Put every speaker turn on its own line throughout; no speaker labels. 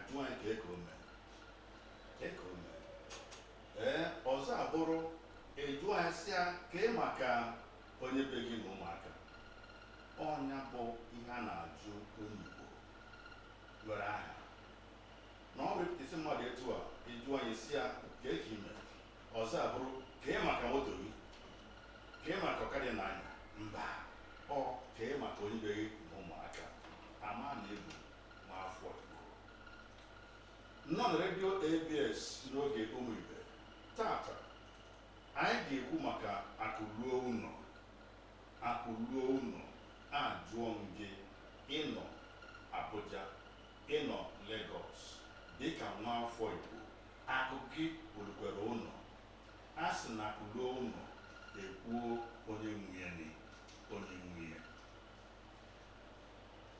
ajụọ anyị ka ekome ọzọ abụrụ ejụọ anyị sị ya kee maka onye be gị na ụmụaka. Ọnya bụ ihe a na-ajụ onye Igbo nwere aha na ọ bụ isi mmadụ etu a ejụọ anyị si ya kee ka ime. Ọzọ abụrụ kee maka moto gị, kee maka ọkada n'anya. Mba, ọ kee maka onye be gị na ụmụaka. Ama na egwu n'afọ Igbo. Nọ na redio ABS n'oge Umibe tata anyị ga-ekwu maka akụruo ụlọ. Akụruo ụlọ ajụọ m gị, ịnọ Abuja, ịnọ Lagos dịka nwa afọ Igbo, akụ gị olukwere ụlọ. A sị na akụruo ụlọ ekwuo onye nwunye onye nwunye.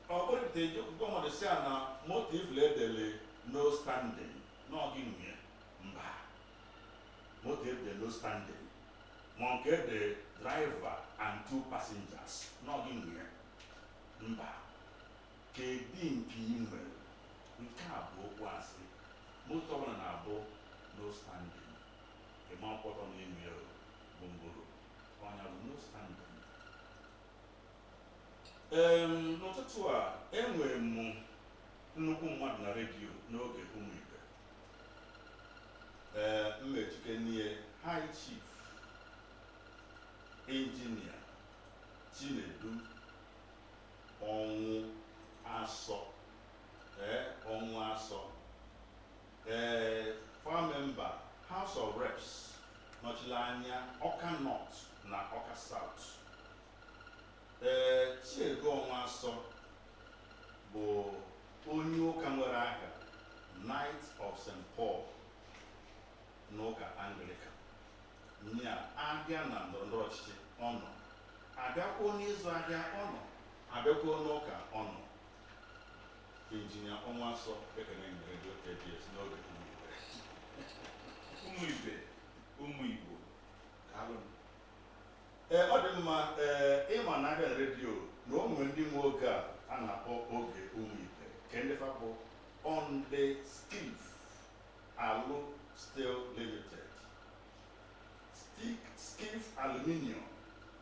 Ọ bụrụ gọọmenti si na moto ifuru edele no standing n'ọgị nwunye. Mba, moto edele no standing ma nke ede driver and 2 passengers n'ọgị nwunye. Mba, kedu nke ị nwere? Nke a bụ okwu asị. Moto ọbụla na-abụ no standing, ịma mkpọtọ na-enu ya gbongoro, ọnya bụ no standing. N'ụtụtụ a enwere m nnukwu mmadụ na redio n'oge Umibe. Mmechike n'ihe High Chief Engineer Chinedu ọnwụ asọ former member House of Reps nọchiri anya Ọka North na Ọka South. Chiego ọnwa asọ bụ onye ụka nwere aha Knight of St. Paul n'ụka Anglican. Nya abịa na ndọrọndọrọ ọchịchị ọnọ, abịakwa n'ịzụ ahịa ọnọ, abịakwa n'ụka ọnọ. Injinia ọnwa asọ ekene redio ABS n'oge Umibe. Ụmụ Igbo kalụ. Ọ dị mma ịma na abịa redio na o nwere ndị nwe oge a na-akpọ oge Umibe ke ndị fa bụ Onde Skif Alu Steel Limited, Skif Aluminium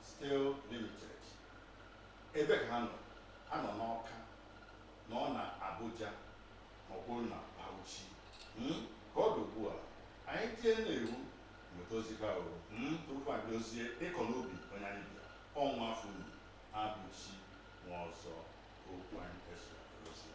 Steel Limited. Ebe ka ha nọ? Ha nọ n'Ọka, nọ na Abuja, maọbụ na Bauchi. Ka ọ dị ugbu a anyị tie na-ewu nwetozika tupu anyị dozie ịkọ n'obi onye anyị bịa ọnwa afọ unu abụchi nwa ọzọ okwu anyị kesịrị dozie.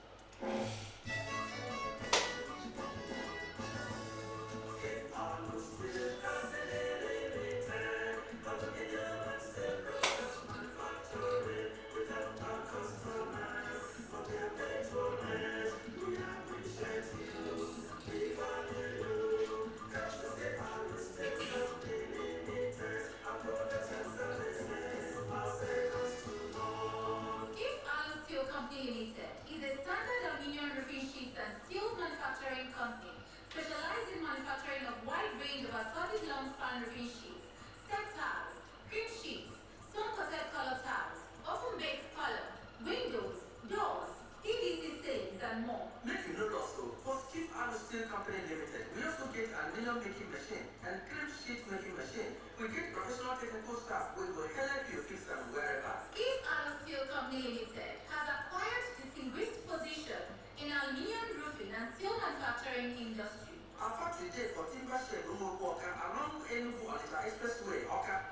Expressway,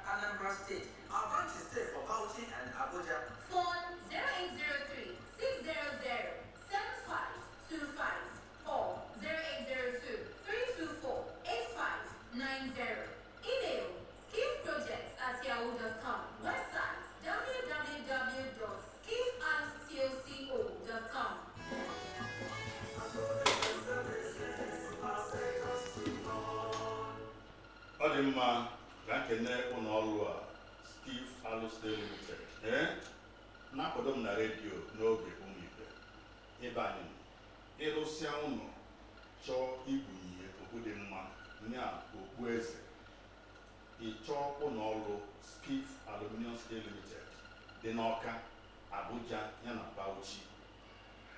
Anambra State. Our branch is there for Bauchi and Abuja.
Phone 0803 600 7525 or 0802 324 8590. Email skifprojects@yahoo.com. Website www.skifandstco.com.
Ọ dị mma ka nkene ụlọ ọrụ a Skif Alụ Steel Limited na-akwado m na redio n'oge Umibe. Ebe anyị ịrụsịa ụlọ chọọ ibunye okpu dị mma nya okpu eze, ịchọọ ụlọ ọrụ Skif Aluminium Steel Limited dị n'Ọka, Abuja ya na Bauchi.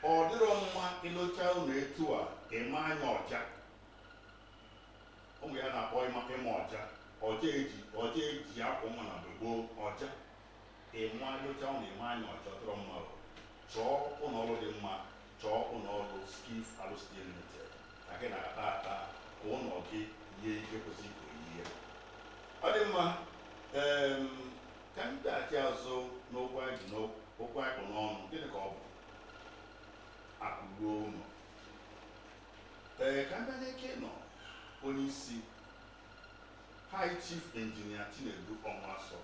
ọ dịrọ mma ịlụcha ụlọ etu a ịma anya ọja ụmụ ya na-akpọ ịma ọja eji akwụ nwa na mgbe gboo ọja ịma ịlụcha ụlọ ịma anya ọja dịrọ mma chọọ ụlọ ọrụ dị mma chọọ ụlọ ọrụ Skif Alụsị Limited ka gị na-ata ata ka ụlọ gị yie ike kwesịrị ka oyiye ọ dị mma ka m bịaghachi azụ n'okwu anyị n'ọnụ gịnị ka ọ bụ akụruo ụlọ ka m bịa n'eke nọ onye isi High Chief Engineer Chinedu Ọnwasọ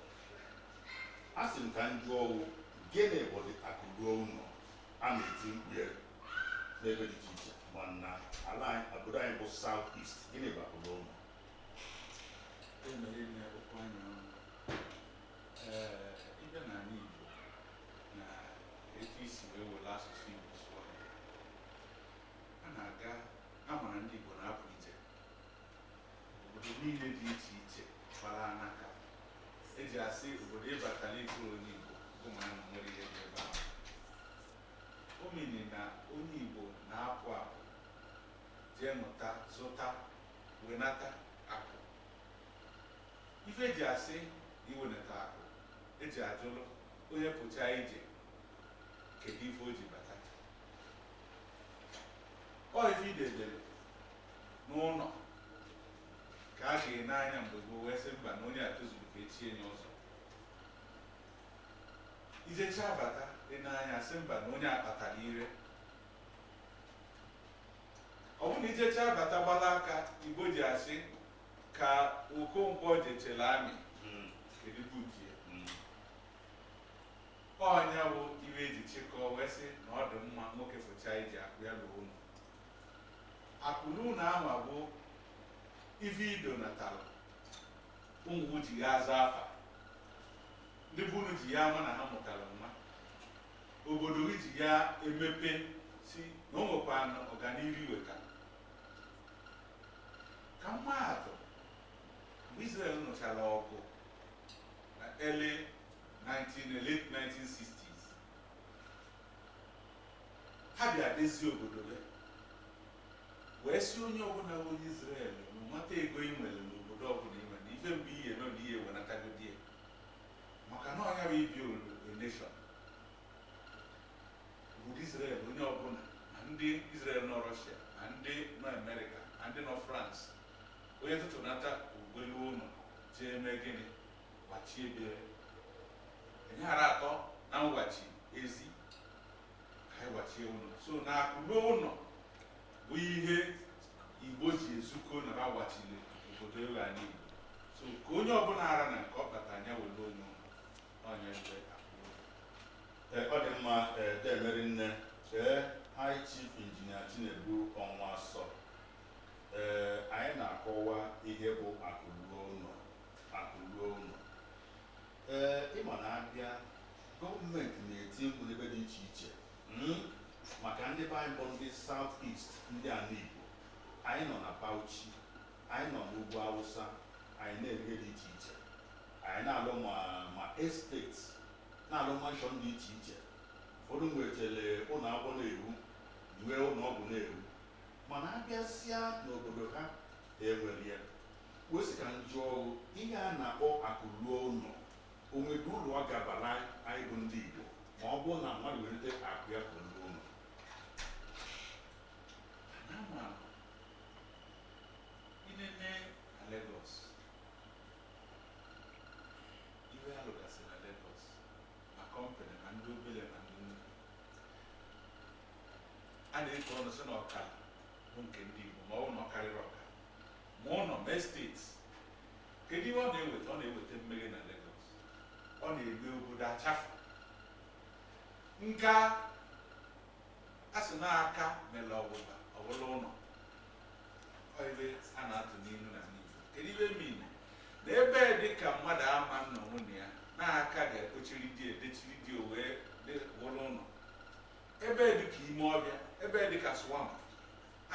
a sị m ka m jụọ ọwụ gịnị bụ akụruo ụlọ a na-eti mkpu ya n'ebe dị iche iche ma na ala anyị obodo anyị bụ South East gịnị bụ akụruo ụlọ
ịbịa n'ala Igbo na etu isi wee were asụsụ Igbo sụọ ya a na-aga amara ndị Igbo na-apụ ije obodo niile dị iche iche gbara n'aka eji asị obodo ịbatala ịbụ onye Igbo bụ ma na nwere ihe dị ebe ahụ o mini na onye Igbo na-apụ apụ jee mụta zụta wenata akụ ife eji asị iwenata akụ eji ajụlụ onye pụcha ije kedu ife o ji bata ọ ife idedere n'ụlọ ka a ga-ene anya mgbe gboo wee sị mba na onye a tozuru ka echie nye ụzọ ijecha bata dị n'anya sị mba na onye akpatara ire ọ bụrụ na ijecha bata gbala aka Igbo ji asị ka Okonkwo jechela amị kedu buutu ya ọnya bụ iwe eji chịkọọ wee sị na ọ dị mma nwoke fụcha iji akụ ya lụọ ụlọ akụrụ ụlọ ahụ bụ ife ido natara ụmụ ji ya aza afa ndị bunu ji ya ama na ha mụtara nwa obodo gị ji ya emepe si na o nwekwana ọganihu iweta ka mmadụ mgbe Israel nụchara ọgụ na late 1960s ha bịa dezie obodo ya wee si onye ọbụla onye Israel na nwata ego ị nwere n'obodo ọbụla ị nwere ife mgbe ihe nọ n'ihe wenatagodi ya maka na ọnya bụ ibi nation obodo Israel onye ọbụla ma ndị Israel nọ Russia ma ndị nọ America ma ndị nọ France onye tụtụnata ugbelu ụlọ jee mee gịnị gbachie ebere enyehara atọ na mgbachi ezi ka anyị gbachie ụlọ so na akụruo ụlọ bụ ihe Igbo ji ezukọ na ha gbachiri obodo ewe anyị Igbo so ka onye ọbụla ara na nke ọ kpata anya were onye onye ebe
ọ dị mma demeri nne High Chief Engineer Chinedu Ọnwasọ anyị na-akọwa ihe bụ akụruo ụlọ ịma na abịa gọọmenti na-eti mkpu n'ebe dị iche iche maka ndị Baịbụl ndị South East ndị ala Igbo anyị nọ na Bauchi anyị nọ n'ugwu Awụsa anyị na-eme dị iche iche anyị na-alụ ma estate na-alụ manshọn dị iche iche ụfọdụ nwetara ụlọ akwụkwọ na-ewu nwee ụlọ ọgwụ na-ewu mana abịasịa n'obodo ha enwere ya wesi ka njụọ ihe a na-akpọ akụruo ụlọ onwere ụlọ ọ gabara anyị bụ ndị Igbo ma ọ bụrụ na mmadụ werite akụ ya kụruo ụlọ
inene na Lagos iwe alụgasị na Lagos ma kọmpanị ma ndị obere ma ndị nnukwu a na-eto ọnụ sị na ọkara bụ nke ndị Igbo ma ọ na ọ karịrị ọkara ma ụlọ ma steeti kedu ihe ọ na-eweta mmeri na Lagos ọ na-eme obodo achafu nka a sị n'aka mere ọgbụgba ọbụla ụlọ ebe a na-atụ n'ihu na n'ihu kedu ibe mmiri na ebe dị ka mmadụ ama nọ nwunye ya na-aka ga-ekochiri di edechiri di wee wụrụ ụlọ ebe dị ka ime ọbịa ebe dị ka swamp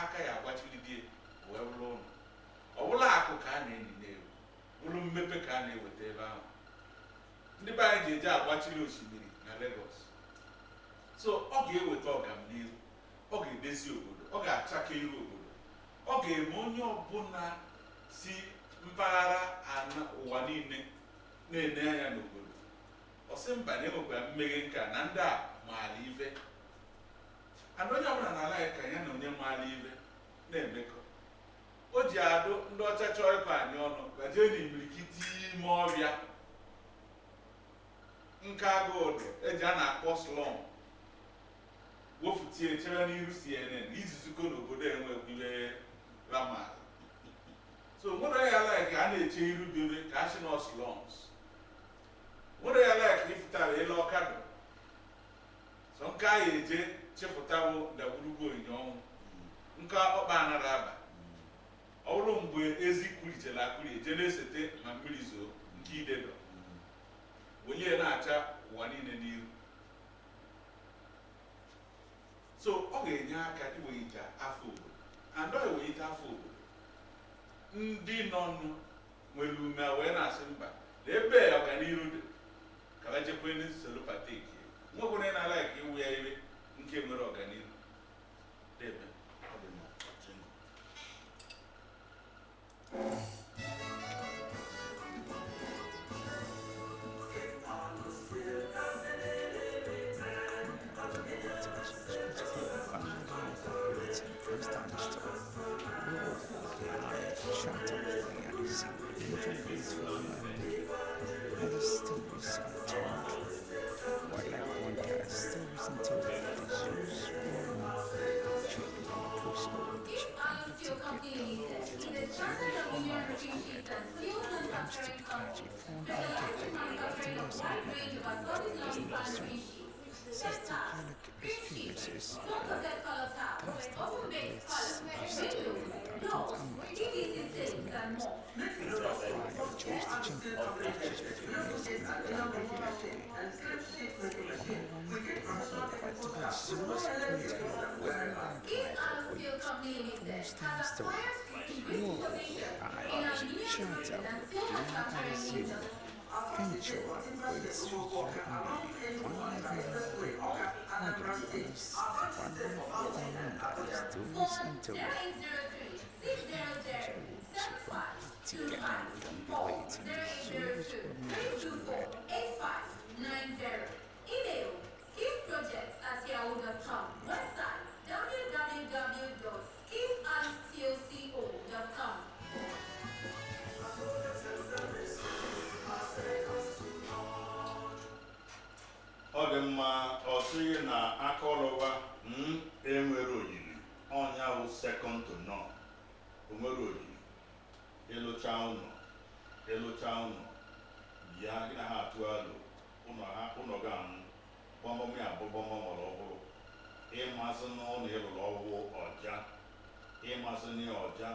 aka ya agbachiri di wee wụrụ ụlọ ọbụla akụ ka a na-enyi n'ewu bụrụ mmepe ka a na-eweta ebe ahụ ndị be anyị ji eje agbachiri osimiri na Lagos so ọ ga-eweta ọganihu, ọ ga-edezi obodo, ọ ga-achaka iru obodo, ọ ga-eme onye ọbụla si mpaghara ụwa niile na-ene anya n'obodo ọ sị mba na enwekwa mmeghe nka na ndị a maara ife, and onye ọbụla na-ala ya ka ya na onye maara ife na-emekọ. O ji adụ ndị ọcha chọọ ịkọ anyị ọnụ gajee n'imirikiti ime ọrịa nka agụụdụ eji a na-akpọ slọm wofutie chere n'iru CNN izuzuko n'obodo enwekwire ramal. So nwere ya like a na-eche iru bebe ka asịnọ slums, nwere ya like ifutara ele ọkadụ so nke a eje chepụtawo ndagwurugwu onyinye ọnwụ nke ọkpa anara aba ọ bụrụ mgbe ezi kwulichara akwuli eje na-esete ma mmiri zoo nke idedo onye na-acha ụwa niile n'ihu. So ọ ga-enye aka iwelite afọ obodo, and ọ ewelite afọ obodo ndị nọ nwere ume wee na-asị mba na ebe ọganihu dị ka ha jekwe n'usoro pateki nwekwere na-ala ka iwu ya iwe nke nwere ọganihu debe ọ dị mma. Ọ dị mma ọsịghị na akọrọwa enwere oyiri ọnya bụ second to none. O nwere oyiri ịlụcha ụlọ ya gị na ha atụ alụ ụlọ ga-anụ gbọmgbọm ya bụ gbọmgbọm ọrụ ọhụrụ ịmasị n'ụlọ ịlụrụ ọhụụ ọja ịmasị n'ihe ọja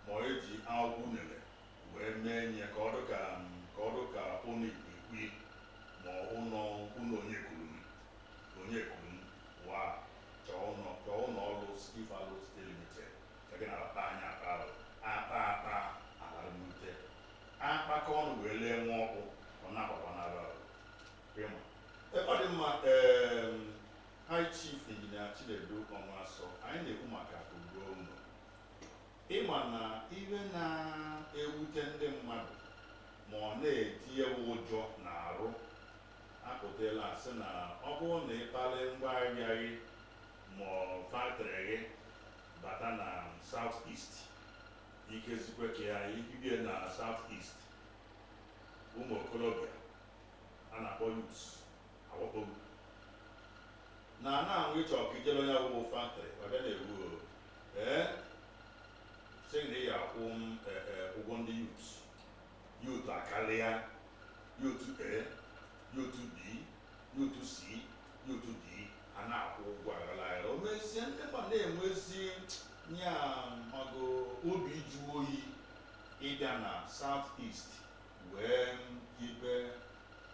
ma eji akwụkwọ unere wee mee nye ka ọ dị ka ụlọ ikwi ma ụlọ onye kwuru wa chọọ ụlọ ọrụ skifalụ site limited ka gị na-akpa anya akpa ala rute akpakọ ọnụ wee lee nwa ọkụ ọ na-agbakwa n'ala ọ dị mma. High Chief Engineer Chinedu Onwaso, anyị na-ekwu maka ugbo ụlọ. Ịma na ihe na-ewute ndị mmadụ ma ọ na-etinye ụjọ n'arụ apụtala sị na ọ bụrụ na ịkpali ngwaahịa gị ma factory gị bata na South East ike zikwe ka ya ibie na South East ụmụ okorobịa a na-akpọ youths awakpogbu na-ahụ ịchọ ka ijere onye awụwụ factory ọ bịa na-ewu sị na ị ga-akwụ ụgwọ ndị youth akarịa youth A, youth B, youth C, youth D a na-akwụ ụgwọ agalaghara o mezie ndị mma na-enwezi nya mago obi ju oyi ịbịa na South East wee ibe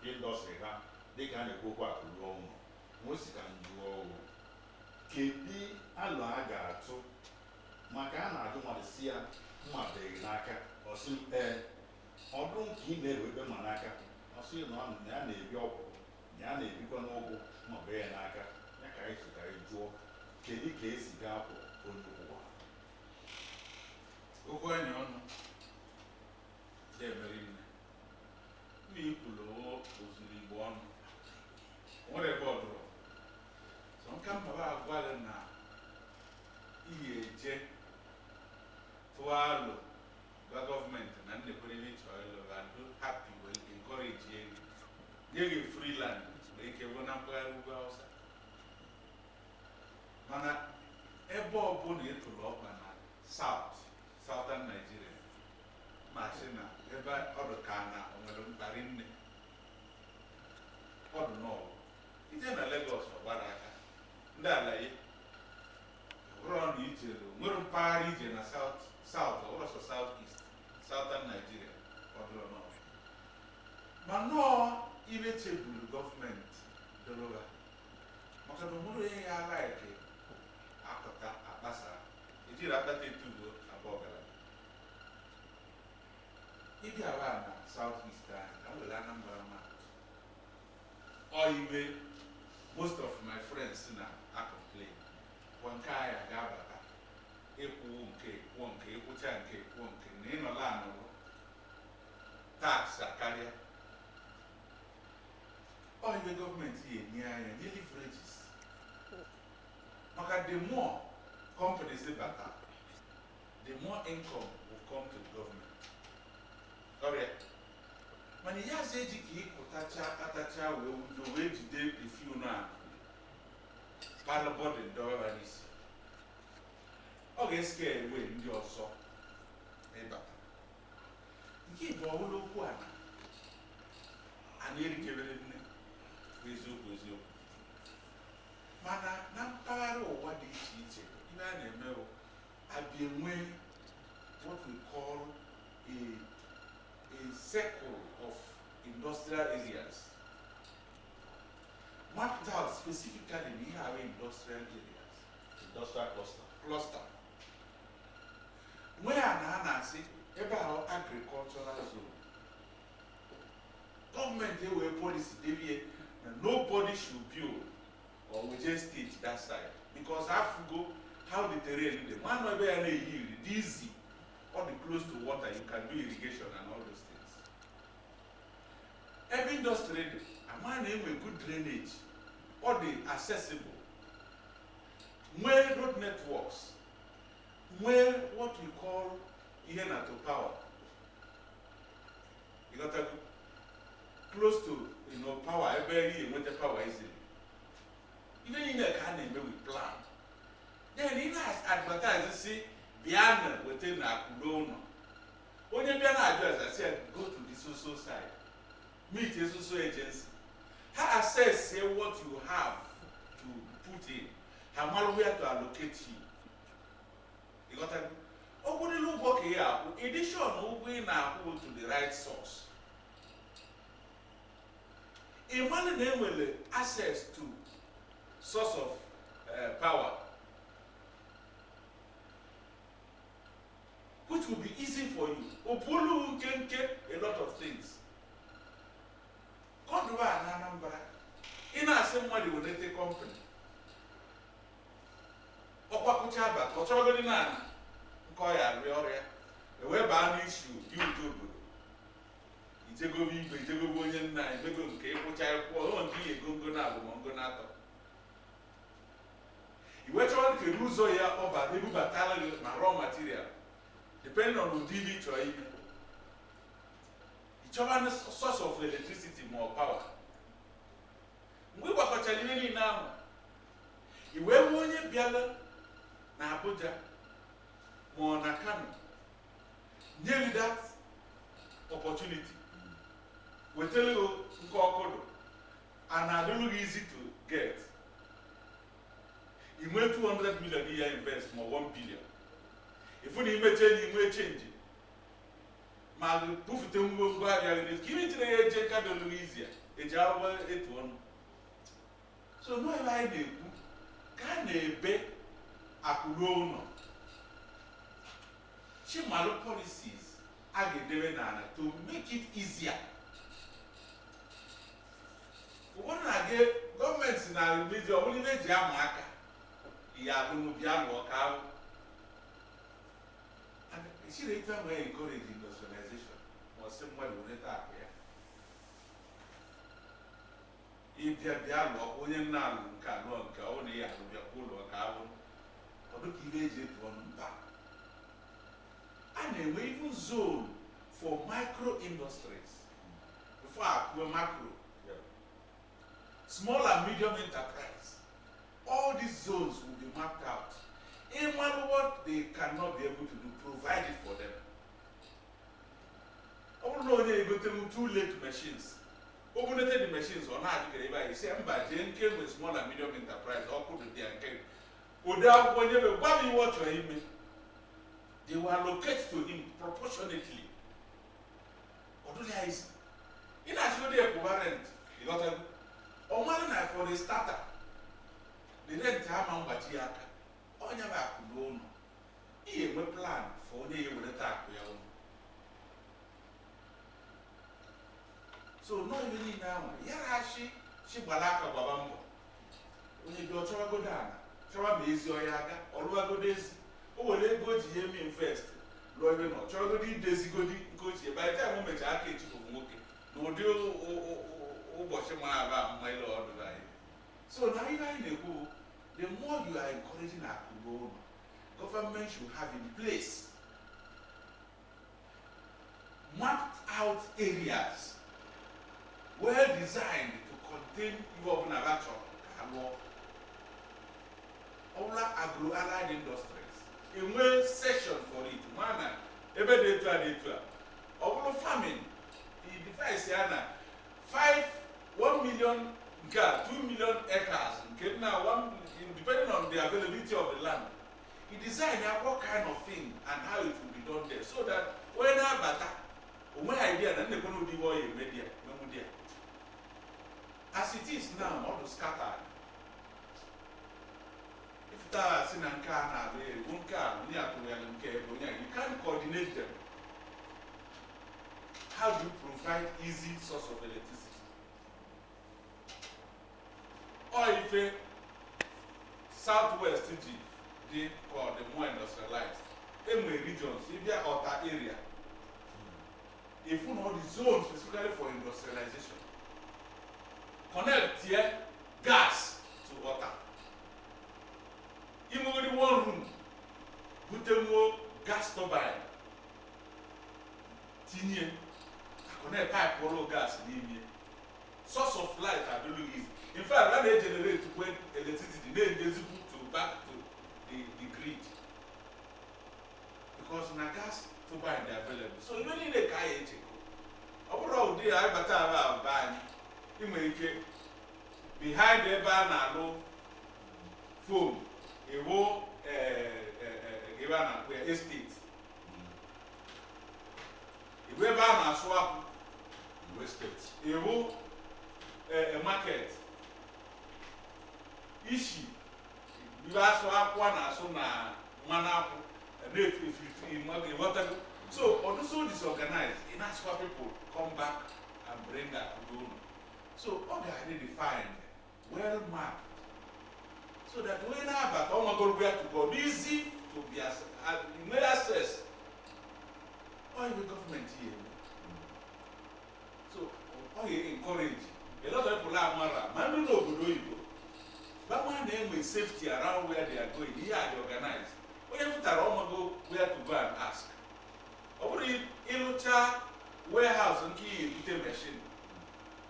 indọstrị ha dịka a na-ekwu okwu akụrụ ọnwụ nwesi ka njụọ ọgwụ kedu alụ a ga-atụ maka a na-ajụ mmadụ si ya mmabeghị n'aka ọsị ọdụ nke ị na-ewe ebe mma n'aka ọsị na ya na-ebi ọgwụ na ya na-ebikwa n'ụgwụ mmabe ya n'aka
ya ka anyị chetara jụọ kedu ka esi ga-apụ onye ụwa
okwu anyị ọnụ na-emeri nne mma ikwulu ozuru igbo ọnụ nwere ebe ọ dụrụ so nka mbaba agwa gị na ihe eje tụọ alụ gwa gọọmenti na nnekwere ihe chọrọ ịlụ and happy will encourage ye gị freeland wee ike bụ na mpaghara ugwu Hausa mana ebe ọbụla ịtụrụ ọkpa na southern Nigeria ma sị na ebe ọdụ ka na onwere mkparị nne ọdụ n'ọgụ ije na Lagos ọgbara aka ndị ala ya bụrụ na ijere nwere mpaghara ije na south ọsọ south east southern Nigeria ọdụrụ n'ọgụ ma nọọ ibe cheburu gọọmenti doroga maka na onwere onye ya alaike akụta akpasa ejiri akpata etugo abụọ gara ịbịa aba na south east anyị ka m were Anambra ma iwe most of my friends na complain kwa nke anyị ga-abata ịkwụ nke kwụọ nke ịkwụcha nke kwụọ nke na ịnọla anọrọ tax akarịa iwe gọọmenti ya enye anya nye leverages maka the more companies bata the more income will come to the government. Ọrịa mana ihe azụ eji ka ịkụtacha atacha wee wudo wee jide efiu na parabọdụ ndọba n'isi ọ ga-esike ewe ndị ọzọ ịbata nke bụ ọhụrụ okwu a na-erikebere nne bụ eziokwu mana na mpaghara ụwa dị iche iche ihe a na-eme abịa enwe what we call a circle of industrial areas mapped out specifically in here industrial areas,
industrial
cluster where na-asị ebe ahụ agricultural zone gọọmenti ewee policy devie na nobody should build or we just state that side because afugo how the terrain dey one ebe ya na-eyi easy or the close to water you can do irrigation and all those things. Every industry ama na-enwe good drainage or the accessible where road networks where what we call ihe na to power you got to close to power ebe you enweta power easily even in a ka na-eme with plan then ị na-advertise si bịa na weta na akwụdo ụlọ onye bịa na-ajụ as I said go to the social side meet a social agency ha assess what you have to put in ha mara where to allocate you ịghọta ọgwụdịla ụgwọ ka ya akwụ edition ụgwọ ị na-akwụ to the right source ịmana na enwere access to source of power which will be easy for you. Opulu can get a lot of things. Come to Anambra. In a same money will take a company. Okwakuchaba, Kochogodina, Koya, Rioria, the web ban issue, you do good. Ijegovi, Ijegovian, Ijegovi, which I won't be a Gungonabo, Mongonato. You went on to Ruzoya over the battalion, my raw material. Depending on the DV choice, each other's source of electricity more power. We were actually now. You were one year Biala, na Abuja, more na Kano. Nearly that opportunity. We tell you, Nkokodo, and I don't look easy to get. You went 200 million a year invest more 1 billion. If we need change, my proof to move give it to the agent can do easier. A job it one. So no I do can a be a corona. She malo policies to make it easier ụfọdụ na-aga gọọmenti na meji ọ bụrụ ibe eji ama aka ihe abụrụ bịa lụọ ka ahụ esiri etu ahụ ya encourage industrialization ma ọ sị mmadụ were akụ ya ịbịa bịa lụọ onye nna alụ nke alụọ nke ọ na ya alụ bịakwa ụlọ ka ahụ ọ dịka ihe eji etu ọnụ mba a na-enwe even zone for micro industries before akụwe macro small and medium enterprise. All these zones will be mapped out. Even what they cannot be able to do, provide it for them. I don't know they go to too late machines. Open the machines or not, you say, Jane came with small and medium enterprise, or could be there. Without whenever what you watch or him, they will allocate to him proportionately. Otherwise, in actually a coherent, you got o mara na for the starter the rent ama mgbachi aka onye ba akụdo ụlọ ihe enwe plan for onye ya were taa akụ ya ụlọ so no ihe niile ahụ yarachi chigbala aka gbaba mbọ onye dị ọchọwagodo ana chọwa ma ezi ọya aga ọrụwagodo ezi o were ego o ji ihe mee invest lụọ ebe na ọchọwagodo idezigodi nke ochie by the time o mechara aka echikwu nwoke na ụdị ụbọchị mara aba mma ile ọdụ anyị so na ihe anyị na-ekwu the more you are encouraging akụgo government should have in place mapped out areas well designed to contain ihe ọbụla ha chọrọ ka ha lụọ ọbụla agro-allied industries enwe section for it mana ebe dị etu a dị etu a ọ bụrụ farming the device ya na 1 million 2 million acres okay, now depending on the availability of the land he design what kind of thing and how it will be done there so that when abata onwe idea na ndị kwenu dị boy media memudia as it is now all the scattered if that sin and car na be one car ni atụrụ ya nke onye you can't coordinate them. How do you provide easy source of electricity? Or if a southwest they call the more industrialized, Emwe regions, if they are outer area, if you know the zones specifically for industrialization, connect here gas to water. Even with the one room, put more gas turbine, tinye, connect pipe follow gas in source of light I don't know is. In fact, when they generate when electricity, they put to back to the grid. Because na gas turbine they are available. So you don't need a car engine. Overall, they are better buying. You make it behind the banner phone. A whole estate. If we buy a swap, estate. A whole a market. Ishi. You ask one as soon as mana if water. So also disorganized. In as for people come back and bring that to do. So all they are defined, well mapped. So that when I but oh my God, where to go easy to be access. Why the government here? So why encourage? A lot of people are mara. Man no Obodo. But when they with safety around where they are going, here they organize. When you put around go where to go and ask. Over the Ilucha warehouse and key machine.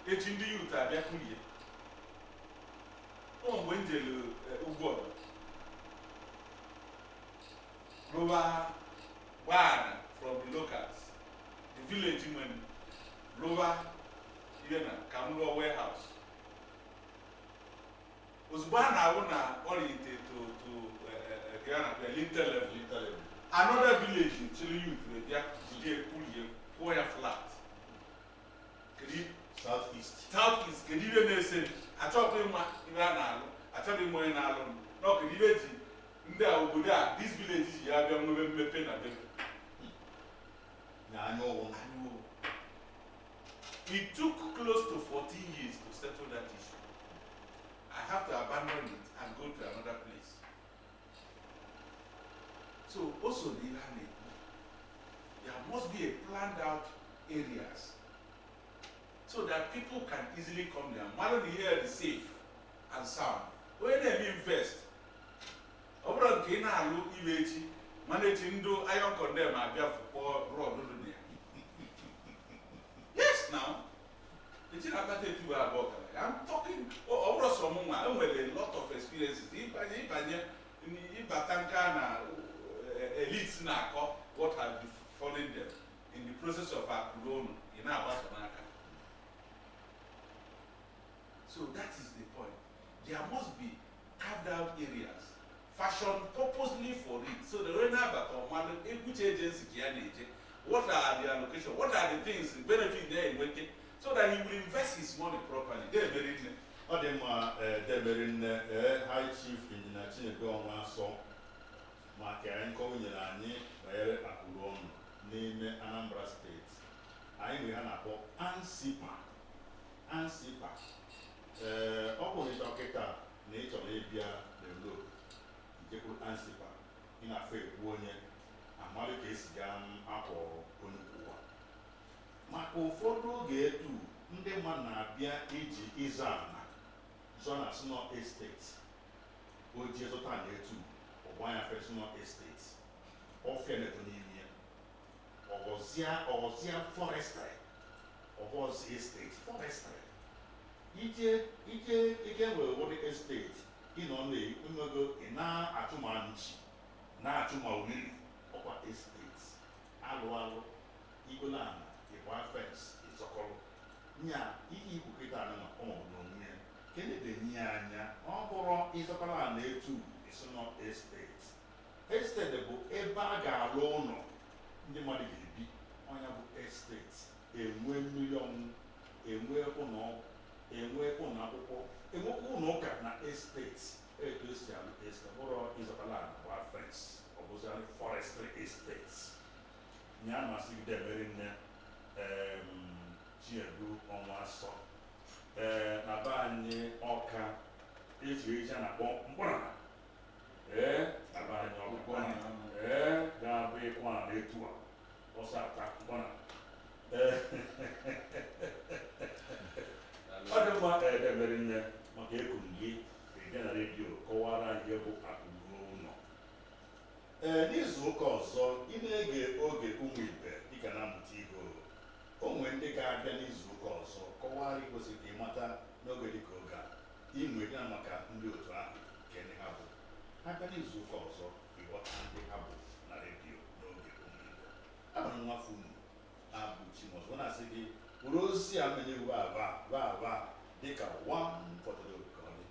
It's in the youth are there. Oh, when Ubodo. Lower one from the locals. The village when lower Kamlo warehouse. Was one I oriented to lintel level. Another village in Chile youth, they are flat.
Southeast.
Southeast, can you even say, I talk to him, I tell him when I alone. No, can you Obodo, this village is Mmepe.
I know.
It took close to 14 years to settle that issue. I have to abandon it and go to another place. So also there must be a planned out areas so that people can easily come there. Malon here is safe and sound. When they invest, Obodo nke na-alụ iwe echi, manage ndo iron condemn abịa for road there. Yes, now. I'm talking over someone with a lot of experiences. Elites now, what have befallen them in the process of our loan in our America. So that is the point. There must be carved out areas, fashioned purposely for it. So the owner of which agency can what are the allocation? What are the things benefit there in waiting? So that he will invest his money properly. They're very
High Chief Engineer Chinedu Onwaso maka nkọwa nyere anyị banyere akụrụ ọnụ n'ime Anambra State. Anyị nwere ha na-akpọ ANSIPA. Ọ bụ na dọkịta na ị chọrọ ịbịa develop njekwuru ANSIPA, ị na-afọ ekwu onye amalụ ka esi gaa akwọ onye ụwa. Maka ụfọdụ oge etu ndị mmadụ na-abịa iji ịza ana zona sino estate oji zụta na etu ọgbanya personal estate ọfịa neto n'ime ọghọzịa forestry ọghọzi estate forestry ike nwere ụdị estate ịnọ na-enwego ị na-achụmanchi na-achụma oriri ọkwa estate alụ igolana ịgba fence ịzọkọrọ nya ihe ikwukịta anụ na ọmọbụ n'onwe ya kenedenye anya ọ bụrụ ịzọkọrọ a na-etu isino estate bụ ebe a ga-alụ ụlọ ndị mmadụ ga-ebi ọnya bụ estate enwe mmiri ọṅụṅụ enwe ụlọ akwụkwọ enwekwa ụlọ ụka na estate etu esi alụ estate bụrụ ịzọkọrọ a gba fence ọ bụzi forestry estate nya masịgide emeri nne Chinedu Onwaso na be anyị Ọka eji a na-akpọ mkpọrọ na be anyị Ọka ga-abụ ịkwa na etu a ọsọ ata mkpọrọ ọ dị mma edemere nne maka ekuru gị ịga na redio kọwara ihe bụ akụrụ ụlọ. N'izu ụka ọzọ ị na-ege oge Umibe dịka na-amụta ihe o nwere ndị ga-abịa n'izu ụka ọzọ kọwara igosi ka ịmata n'oge dịka oge a inwe dị na maka ndị otu ahụ nke ndị ha bụ ha bịa n'izu ụka ọzọ ịghọta ndị ha bụ na redio n'oge Umibe. Abụrụ nwafọ unu abụ Chimọzọ na-asị gị bụrụ ozi a menyewu aba dịka one pọtụrụ ka ọ dị.